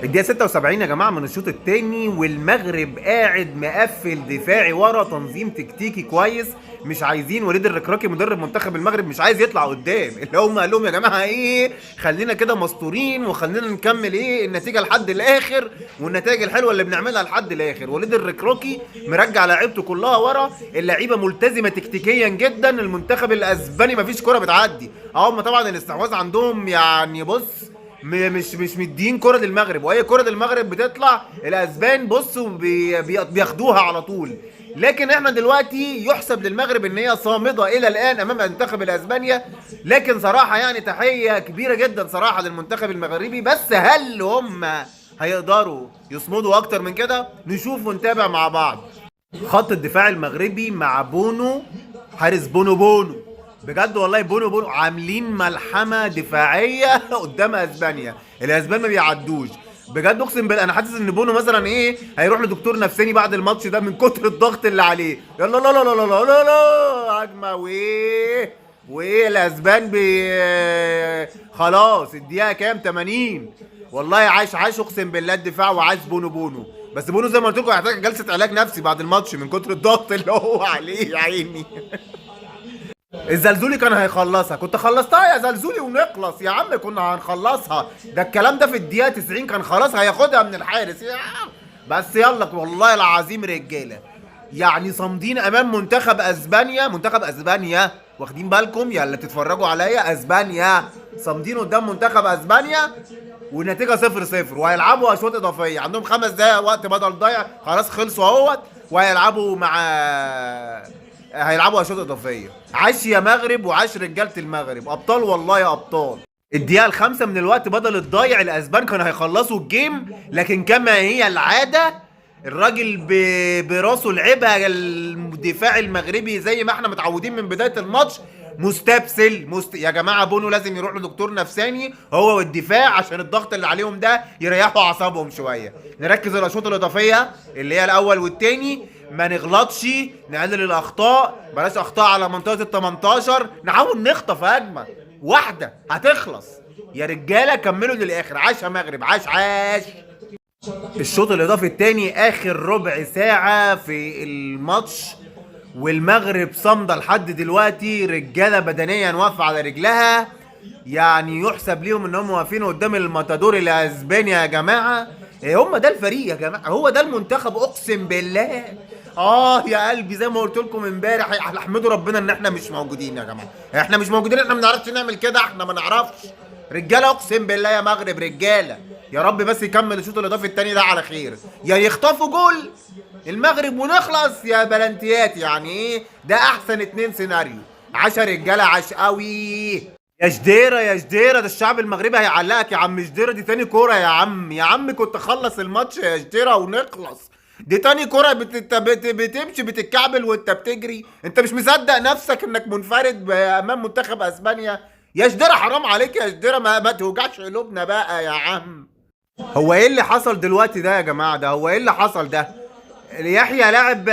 الدقيقة 76 يا جماعة من الشوط التاني، والمغرب قاعد مقفل دفاعي ورا، تنظيم تكتيكي كويس. مش عايزين وليد الركراكي مدرب منتخب المغرب مش عايز يطلع قدام، اللي هم قال لهم يا جماعة ايه، خلينا كده مستورين وخلينا نكمل ايه النتيجة لحد الاخر، والنتائج الحلوة اللي بنعملها لحد الاخر. وليد الركراكي مرجع لعيبته كلها ورا، اللعيبة ملتزمة تكتيكيا جدا. المنتخب الاسباني مفيش كرة بتعدي، هم طبعا الاستحواذ عندهم يعني بص مش مدين كرة للمغرب، وهي كرة المغرب بتطلع الاسبان بصوا بياخدوها على طول. لكن احنا دلوقتي يحسب للمغرب ان هي صامدة الى الان امام منتخب الاسبانيا. لكن صراحة يعني تحية كبيرة جدا صراحة للمنتخب المغربي، بس هل هم هيقدروا يصمدوا اكتر من كده؟ نشوف ونتابع مع بعض. خط الدفاع المغربي مع بونو، حارس بونو بجد والله، بونو عاملين ملحمه دفاعيه قدام اسبانيا. الاسبان ما بيعدوش بجد، اقسم بالله انا حاسس ان بونو مثلا ايه هيروح لدكتور نفساني بعد الماتش ده من كتر الضغط اللي عليه. يلا لا لا لا لا لا لا لا هجمه وايه الاسبان خلاص الدقيقه كام 80. والله عاش اقسم بالله الدفاع، وعاش بونو. بس بونو زي ما قلت لكم هيحتاج جلسه علاج نفسي بعد الماتش من كتر الضغط اللي هو عليه يا عيني. الزلزولي كان هيخلصها، كنت خلصتها يا زلزولي ونخلص يا عم، كنا هنخلصها. ده الكلام ده في الدقيقة 90 كان خلاص هياخدها من الحارس يا عم. بس يلا والله العظيم رجالة، يعني صامدين امام منتخب اسبانيا واخدين بالكم يا اللي بتتفرجوا عليا، اسبانيا صامدين قدام منتخب اسبانيا، والنتيجة 0-0. وهيلعبوا اشواط اضافية، عندهم 5 دقايق وقت بدل ضايع، خلاص خلصوا اهوت. وهيلعبوا هيلعبوا اشواط اضافيه. عاش يا مغرب وعاش رجاله المغرب، ابطال والله يا ابطال. الدقيقه الخامسه من الوقت بدل الضايع الاسبان كانوا هيخلصوا الجيم، لكن كما هي العاده الراجل براسه لعبها الدفاع المغربي زي ما احنا متعودين من بدايه الماتش. يا جماعه بونو لازم يروح لدكتور نفساني هو والدفاع عشان الضغط اللي عليهم ده يريحوا اعصابهم شويه. نركز الاشواط الاضافيه اللي هي الاول والتاني، ما نغلطش، نقلل الاخطاء، بلاش اخطاء على منطقه ال 18، نحاول نخطف هجمه واحده هتخلص. يا رجاله كملوا للاخر، عاش يا مغرب، عاش. الشوط الاضافي الثاني اخر ربع ساعه في الماتش، والمغرب صامده لحد دلوقتي، رجاله بدنيا واقفه على رجلها، يعني يحسب ليهم ان هم واقفين قدام الماتادور الاسباني يا جماعه. هم ده الفريق يا جماعه، هو ده المنتخب اقسم بالله. يا قلبي زي ما قلت لكم امبارح، احمدوا ربنا ان احنا مش موجودين يا جماعه، احنا مش موجودين، احنا ما بنعرفش نعمل كده، احنا ما نعرفش. رجاله اقسم بالله يا مغرب رجاله، يا رب بس يكمل الشوط الاضافي الثاني ده على خير، يا يخطفوا جول المغرب ونخلص يا بلنتيات، يعني ايه ده احسن 2 سيناريو. 10 رجاله، عاش قوي. يا جديرة ده الشعب المغربي هيعلقك يا عم جديرة، دي تاني كورة يا عم كنت خلص الماتش يا جديرة ونخلص. دي تاني كورة بتمشي بتتكعبل وانت بتجري، انت مش مصدق نفسك انك منفرد امام منتخب اسبانيا. يا جديرة حرام عليك يا جديرة، ما توجعش قلوبنا بقى يا عم. هو ايه اللي حصل دلوقتي ده يا جماعة؟ ده هو ايه اللي حصل ده؟ يحيى لاعب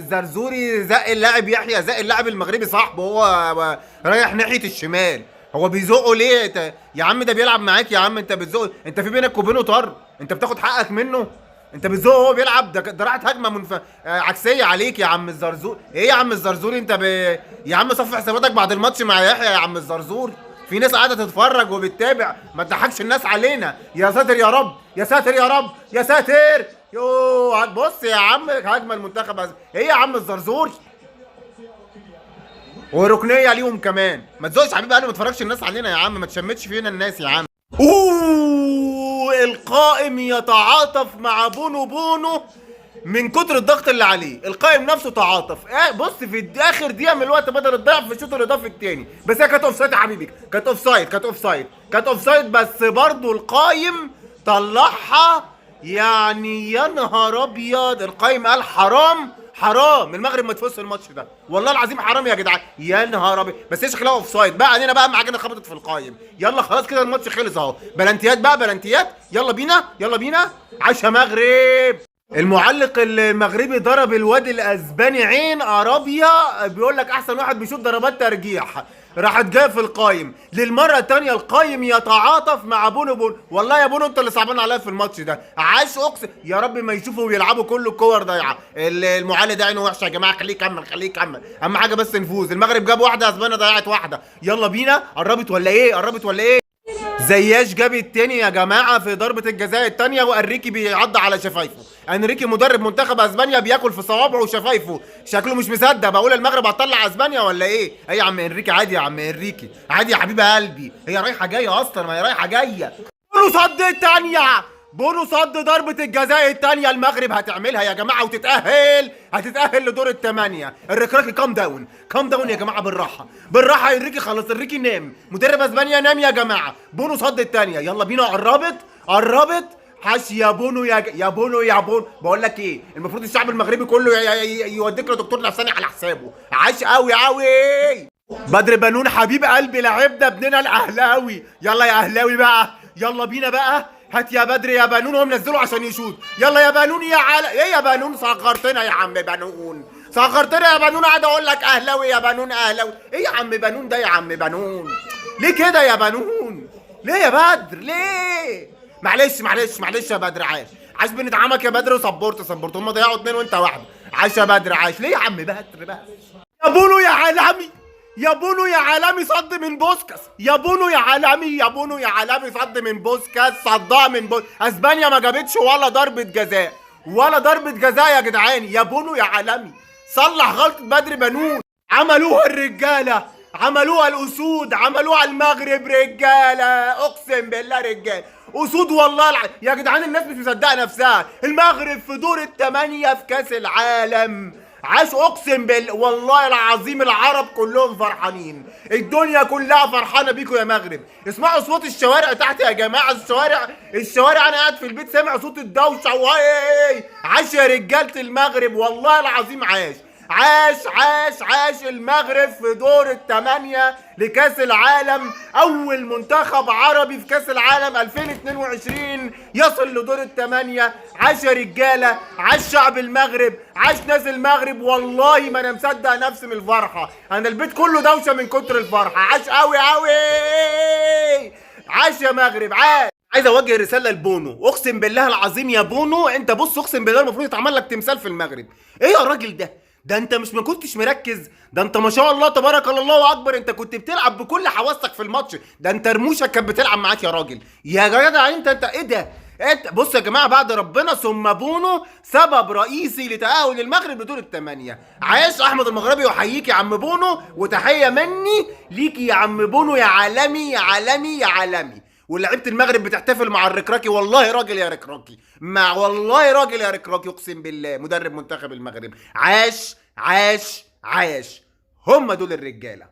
زرزوري زق اللاعب، يحيى زق اللاعب المغربي صاحبه، هو رايح ناحيه الشمال، هو بيزقه ليه؟ يا عم ده بيلعب معاك يا عم، انت بتزقه، انت في بينك وبينه طر، انت بتاخد حقك منه، انت بتزقه وهو بيلعب، ده راحت هجمه عكسيه عليك يا عم الزرزور. ايه يا عم الزرزوري يا عم صفي حساباتك بعد الماتش مع يحيى يا عم الزرزور، في ناس قاعده تتفرج وبتتابع، ما تضحكش الناس علينا. يا ساتر يا رب، يا ساتر يا رب، يا ساتر. بص يا عم هجمه المنتخب ايه يا عم الزرزور، وركنيه ليهم كمان. ما تزوقش حبيبي، انا ما اتفرجش الناس علينا يا عم، ما تشمتش فينا الناس يا عم. القائم يتعاطف مع بونو من كتر الضغط اللي عليه، القائم نفسه تعاطف. بص في اخر دقيقه من الوقت بدل الضيع في الشوط الاضافي الثاني، بس هي كانت اوف سايد يا حبيبي، كانت اوف سايد بس برضه القائم طلعها. يعني يا نهار ابيض، القائم قال حرام المغرب ما تفوز الماتش ده، والله العظيم حرام يا جدعان، يا نهار ابيض. بس هي شكلها اوف سايد بقى علينا بقى، معانا خبطت في القائم. يلا خلاص كده الماتش خلص اهو، بلانتيات بقى بلانتيات، يلا بينا. عاش يا مغرب. المعلق المغربي ضرب الواد الاسباني عين عربية، بيقول لك احسن واحد بيشوط ضربات ترجيح. راحت جايه في القايم للمره الثانيه، القايم يتعاطف مع بونو. والله يا بونو انت اللي صعبان عليا في الماتش ده. عاش اقسم يا رب ما يشوفوا ويلعبوا كل الكور ضايعه. المعلق ده عينه وحشه يا جماعه، خليه يكمل خليه يكمل، اهم حاجه بس نفوز. المغرب جاب واحده، اسبانيا ضيعت واحده. يلا بينا، قربت ولا ايه؟ قربت ولا ايه؟ زياش جاب التاني يا جماعه في ضربه الجزاء الثانيه، وانريكي بيعض على شفايفه. انريكي مدرب منتخب اسبانيا بياكل في صوابعه وشفايفه، شكله مش مصدق. بقول المغرب هتطلع اسبانيا ولا ايه؟ ايه يا عم انريكي؟ عادي يا عم انريكي، عادي يا حبيب قلبي، هي رايحه جايه اصلا، ما هي رايحه جايه. بونو صد الثانيه، بونو صد ضربة الجزاء الثانية. المغرب هتعملها يا جماعة وتتأهل، هتتأهل لدور الثمانية. الركراكي كام داون، كام داون يا جماعة، بالراحة بالراحة. انريكي خلص، انريكي نام، مدرب اسبانيا نام يا جماعة. بونو صد الثانية، يلا بينا. قربت قربت. حش يا بونو يا بونو يا بونو. بقول لك ايه، المفروض الشعب المغربي كله يوديك لدكتور نفساني على حسابه. عاش قوي قوي. بدر بنون حبيب قلبي، لعبنا ابننا الاهلاوي. يلا يا اهلاوي بقى، يلا بينا بقى. هات يا بدر يا بنون، هو منزله عشان يشوط. يلا يا بنون يا ايه يا بنون؟ صغرتنا يا عم بنون، صغرتنا يا بنون. قاعد اقول لك اهلاوي يا بنون اهلاوي. ايه يا عم بنون ده يا عم بنون؟ ليه كده يا بنون؟ ليه يا بدر ليه؟ معلش معلش معلش يا بدر. عاش بندعمك يا بدر، وصبرت هم ضيعوا اتنين وانت واحده. عاش يا بدر عاش. ليه يا عم بدر بقى؟ يا بونو يا عالمي، يا بونو يا عالمي صد من بوسكاس. يا بونو يا عالمي، يا بونو يا عالمي صد من بوسكاس، صدها من اسبانيا ما جابتش ولا ضربة جزاء، ولا ضربة جزاء يا جدعان. يا بونو يا عالمي صلح غلطة بدر بنون. عملوها الرجالة، عملوها الأسود، عملوها المغرب رجالة، أقسم بالله رجالة أسود والله يا جدعان الناس مش مصدقة نفسها. المغرب في دور الثمانية في كأس العالم. عاش اقسم والله العظيم العرب كلهم فرحانين، الدنيا كلها فرحانه بيكم يا مغرب. اسمعوا صوت الشوارع تحت يا جماعه، الشوارع انا قاعد في البيت سامع صوت الدوشه. واي عاش يا رجاله المغرب، والله العظيم عاش عاش المغرب في دور الثمانية لكأس العالم. أول منتخب عربي في كأس العالم 2022 يصل لدور الثمانية. عاش يا رجالة، عاش شعب المغرب، عاش ناس المغرب. والله ما أنا مصدق نفسي من الفرحة، أنا البيت كله دوشة من كتر الفرحة. عاش قوي قوي. عاش يا مغرب عاش. عايز اوجه رساله لبونو، اقسم بالله العظيم يا بونو انت بص، اقسم بالله المفروض يتعمل لك تمثال في المغرب. ايه يا راجل ده انت مش ما كنتش مركز؟ ده انت ما شاء الله تبارك الله اكبر، انت كنت بتلعب بكل حواستك في الماتش ده. انت رموشك كانت بتلعب معاك يا راجل يا جدع. انت ايه ده؟ انت بص يا جماعه، بعد ربنا ثم بونو سبب رئيسي لتاهل المغرب لدور الثمانيه. عاش احمد المغربي، وحييك يا عم بونو، وتحيه مني ليكي يا عم بونو، يا عالمي يا عالمي يا عالمي. ولعيبه المغرب بتحتفل مع الركراكي. والله راجل يا ركراكي، والله راجل يا ركراكي، اقسم بالله مدرب منتخب المغرب. عاش عاش عاش، هم دول الرجاله.